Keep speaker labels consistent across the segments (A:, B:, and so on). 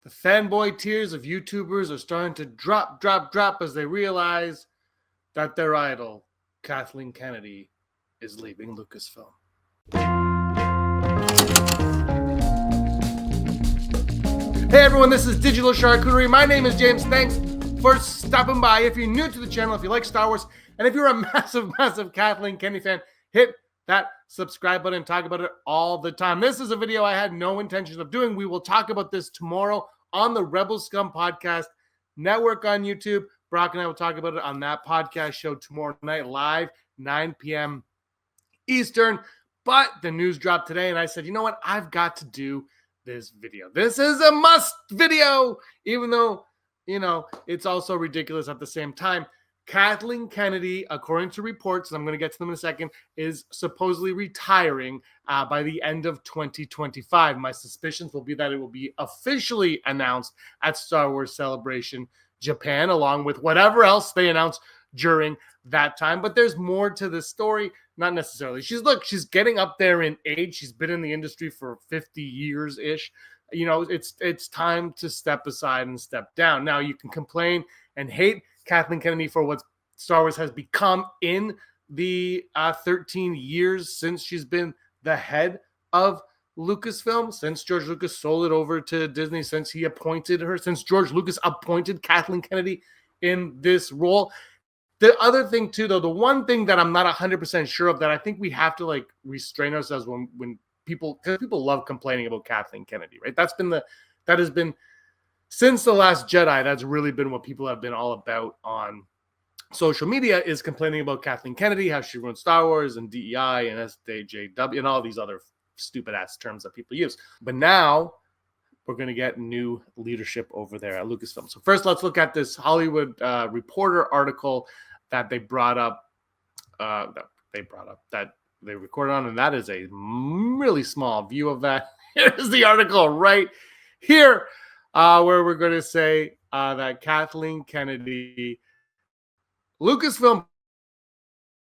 A: The fanboy tears of YouTubers are starting to drop as they realize that their idol, Kathleen Kennedy, is leaving Lucasfilm. Hey everyone, this is Digital Charcuterie. My name is James. Thanks for stopping by. If you're new to the channel, if you like Star Wars, and if you're a massive Kathleen Kennedy fan, hit that subscribe button and talk about it all the time. This is a video I had no intention of doing. We will talk about this tomorrow on the Rebel Scum Podcast Network on YouTube. Brock and I will talk about it on that podcast show tomorrow night live, 9 p.m. Eastern. But the news dropped today, and I said, you know what? I've got to do this video. This is a must video, even though, it's also ridiculous at the same time. Kathleen Kennedy, according to reports, and I'm going to get to them in a second, is supposedly retiring by the end of 2025. My suspicions will be that it will be officially announced at Star Wars Celebration Japan, along with whatever else they announce during that time. But there's more to the story. Not necessarily. She's getting up there in age. She's been in the industry for 50 years-ish. It's time to step aside and step down. Now, you can complain and hate Kathleen Kennedy for what Star Wars has become in the 13 years since she's been the head of Lucasfilm, since George Lucas sold it over to Disney, since George Lucas appointed Kathleen Kennedy in this role. The other thing too, though, the one thing that I'm not 100% sure of that I think we have to restrain ourselves when people love complaining about Kathleen Kennedy, right? That has been since The Last Jedi. That's really been what people have been all about on social media, is complaining about Kathleen Kennedy, how she ruined Star Wars and DEI and SJW and all these other stupid ass terms that people use. But now we're going to get new leadership over there at Lucasfilm. So first, let's look at this Hollywood Reporter article that they brought up, that they recorded on, and that is a really small view of that. Here's the article right here, where we're going to say that Kathleen Kennedy, Lucasfilm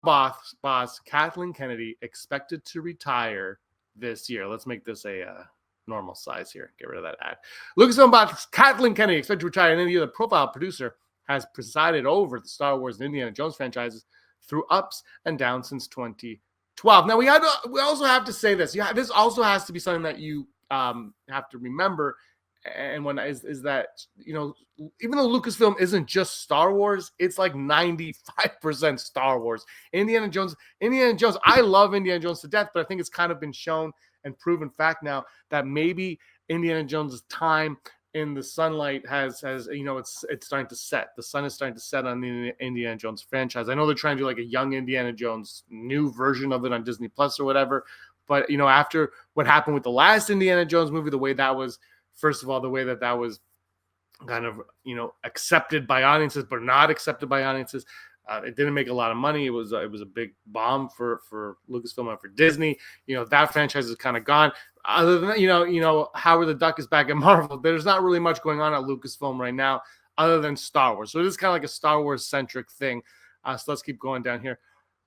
A: boss Kathleen Kennedy, expected to retire this year. Let's make this a normal size here. Get rid of that ad. Lucasfilm boss Kathleen Kennedy expected to retire in the year. The profile producer has presided over the Star Wars and Indiana Jones franchises through ups and downs since 2012. Now, we also have to say this. Yeah, this also has to be something that you have to remember. And when is that, even though Lucasfilm isn't just Star Wars, it's like 95% Star Wars. Indiana Jones, I love Indiana Jones to death, but I think it's kind of been shown and proven fact now that maybe Indiana Jones' time in the sunlight has it's starting to set. The sun is starting to set on the Indiana Jones franchise. I know they're trying to do like a young Indiana Jones new version of it on Disney Plus or whatever, but after what happened with the last Indiana Jones movie, the way that was, first of all, the way that was kind of accepted by audiences but not accepted by audiences, it didn't make a lot of money. It was a big bomb for Lucasfilm and for Disney. That franchise is kind of gone. Other than that, Howard the Duck is back at Marvel. There's not really much going on at Lucasfilm right now other than Star Wars. So it is kind of like a Star Wars centric thing. So let's keep going down here.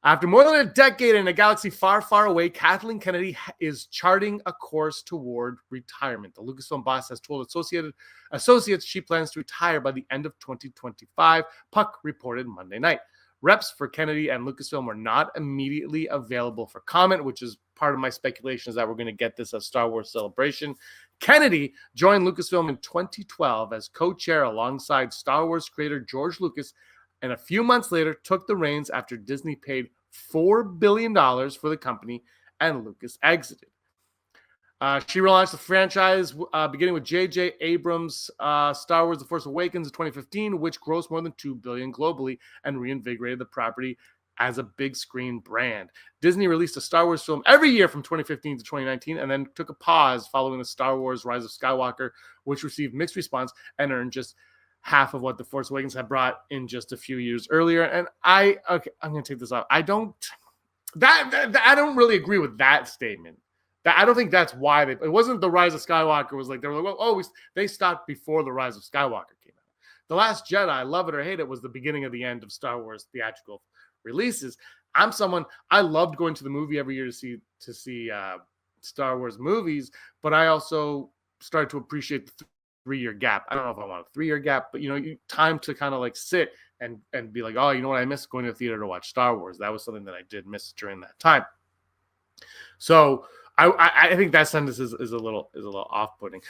A: After more than a decade in a galaxy far, far away, Kathleen Kennedy is charting a course toward retirement. The Lucasfilm boss has told associates she plans to retire by the end of 2025, Puck reported Monday night. Reps for Kennedy and Lucasfilm were not immediately available for comment, which is part of my speculation is that we're going to get this at Star Wars Celebration. Kennedy joined Lucasfilm in 2012 as co-chair alongside Star Wars creator George Lucas, and a few months later took the reins after Disney paid $4 billion for the company and Lucas exited. She relaunched the franchise beginning with J.J. Abrams' Star Wars The Force Awakens in 2015, which grossed more than $2 billion globally and reinvigorated the property as a big screen brand. Disney released a Star Wars film every year from 2015 to 2019 and then took a pause following the Star Wars Rise of Skywalker, which received mixed response and earned just half of what The Force Awakens had brought in just a few years earlier. And I'm going to take this off. I don't really agree with that statement. I don't think that's why it wasn't the Rise of Skywalker. It was like, they were like, they stopped before the Rise of Skywalker came out. The Last Jedi, love it or hate it, was the beginning of the end of Star Wars theatrical releases. I loved going to the movie every year to see Star Wars movies, but I also started to appreciate the 3-year gap. I don't know if I want a 3-year gap, but time to kind of like sit and be like, oh, you know what, I missed going to the theater to watch Star Wars. That was something that I did miss during that time. So I think that sentence is a little off-putting.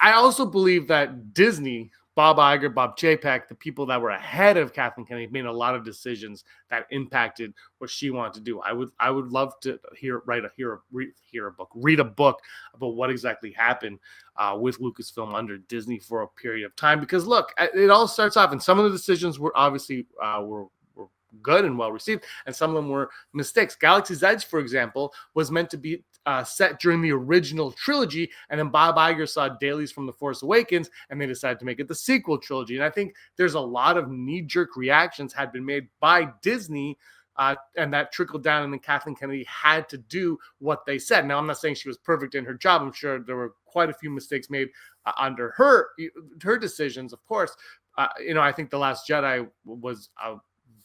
A: I also believe that Disney, Bob Iger, Bob Chapek, the people that were ahead of Kathleen Kennedy, made a lot of decisions that impacted what she wanted to do. I would love to read a book about what exactly happened with Lucasfilm under Disney for a period of time. Because look, it all starts off, and some of the decisions were obviously were good and well received, and some of them were mistakes. Galaxy's Edge, for example, was meant to be set during the original trilogy, and then Bob Iger saw dailies from The Force Awakens, and they decided to make it the sequel trilogy. And I think there's a lot of knee-jerk reactions had been made by Disney, and that trickled down, and then Kathleen Kennedy had to do what they said. Now, I'm not saying she was perfect in her job. I'm sure there were quite a few mistakes made under her decisions, of course. I think The Last Jedi was a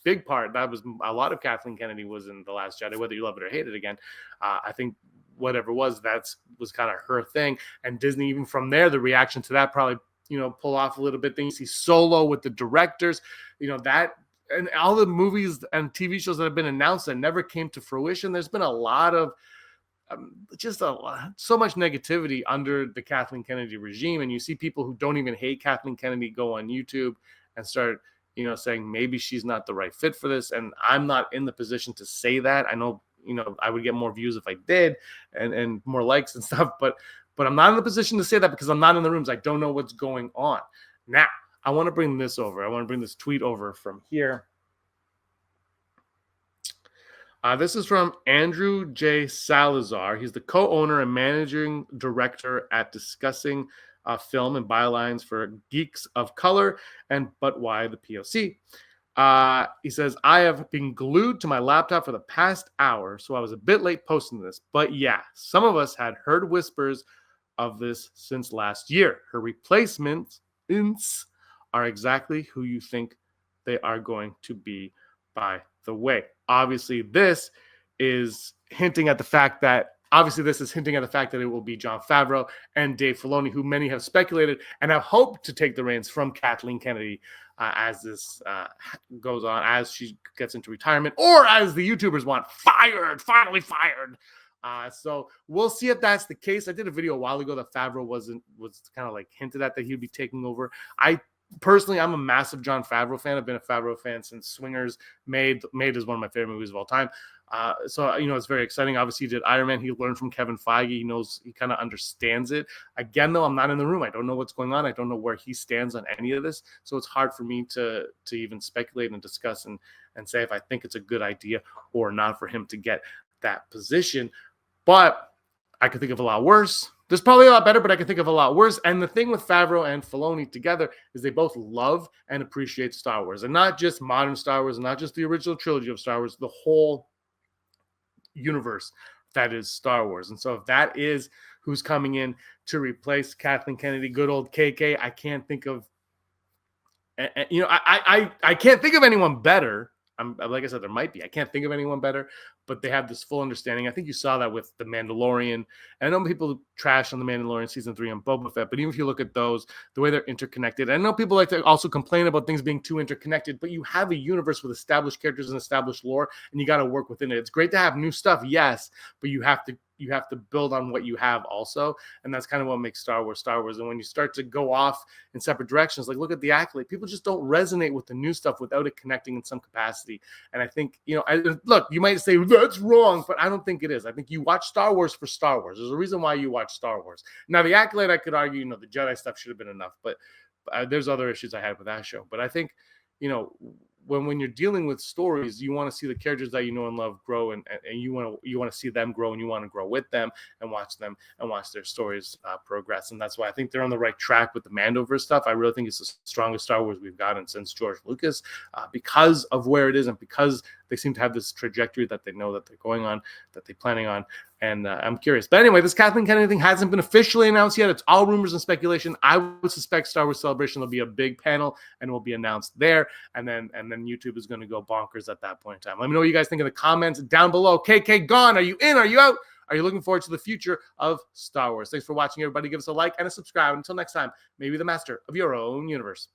A: big part. That was a lot of Kathleen Kennedy was in The Last Jedi, whether you love it or hate it again. I think whatever was kind of her thing. And Disney, even from there, the reaction to that probably, pull off a little bit. Then you see Solo with the directors, that, and all the movies and TV shows that have been announced that never came to fruition. There's been a lot of so much negativity under the Kathleen Kennedy regime. And you see people who don't even hate Kathleen Kennedy go on YouTube and start, saying maybe she's not the right fit for this. And I'm not in the position to say that. I know, I would get more views if I did and more likes and stuff, but I'm not in the position to say that because I'm not in the rooms. I don't know what's going on. Now, I want to bring this over. I want to bring this tweet over from here. This is from Andrew J. Salazar. He's the co-owner and managing director at Discussing Film and Bylines for Geeks of Color and But Why the POC. He says, I have been glued to my laptop for the past hour, so I was a bit late posting this. But yeah, some of us had heard whispers of this since last year. Her replacements are exactly who you think they are going to be, by the way. Obviously, this is hinting at the fact that it will be Jon Favreau and Dave Filoni, who many have speculated and have hoped to take the reins from Kathleen Kennedy as this goes on, as she gets into retirement, or as the YouTubers want, finally fired. So we'll see if that's the case. I did a video a while ago that Favreau was kind of like hinted at that he would be taking over. Personally, I'm a massive Jon Favreau fan. I've been a Favreau fan since Swingers. Made is one of my favorite movies of all time. So it's very exciting. Obviously, he did Iron Man. He learned from Kevin Feige. He kind of understands it. Again, though, I'm not in the room. I don't know what's going on. I don't know where he stands on any of this. So it's hard for me to even speculate and discuss and say if I think it's a good idea or not for him to get that position. But I could think of a lot worse. There's probably a lot better, but I can think of a lot worse. And the thing with Favreau and Filoni together is they both love and appreciate Star Wars. And not just modern Star Wars, and not just the original trilogy of Star Wars, the whole universe that is Star Wars. And so if that is who's coming in to replace Kathleen Kennedy, good old KK, I can't think of, I can't think of anyone better. Like I said, there might be. I can't think of anyone better, but they have this full understanding. I think you saw that with The Mandalorian. And I know people trash on The Mandalorian Season 3 and Boba Fett, but even if you look at those, the way they're interconnected, I know people like to also complain about things being too interconnected, but you have a universe with established characters and established lore, and you got to work within it. It's great to have new stuff, yes, but you have to build on what you have also. And that's kind of what makes Star Wars. And when you start to go off in separate directions, like look at The Acolyte, people just don't resonate with the new stuff without it connecting in some capacity. And I think, look, you might say that's wrong, but I don't think it is. I think you watch Star Wars for Star Wars. There's a reason why you watch Star Wars. Now, The Acolyte, I could argue, the Jedi stuff should have been enough, but there's other issues I had with that show. But I think, when you're dealing with stories, you want to see the characters that you know and love grow, and you want to see them grow, and you want to grow with them and watch their stories progress. And that's why I think they're on the right track with the Mandoverse stuff. I really think it's the strongest Star Wars we've gotten since George Lucas, because of where it is and because they seem to have this trajectory that they know that they're going on, that they're planning on. And I'm curious. But anyway, this Kathleen Kennedy thing hasn't been officially announced yet. It's all rumors and speculation. I would suspect Star Wars Celebration will be a big panel and will be announced there. And then YouTube is going to go bonkers at that point in time. Let me know what you guys think in the comments down below. KK gone. Are you in? Are you out? Are you looking forward to the future of Star Wars? Thanks for watching, everybody. Give us a like and a subscribe. Until next time, may be the master of your own universe.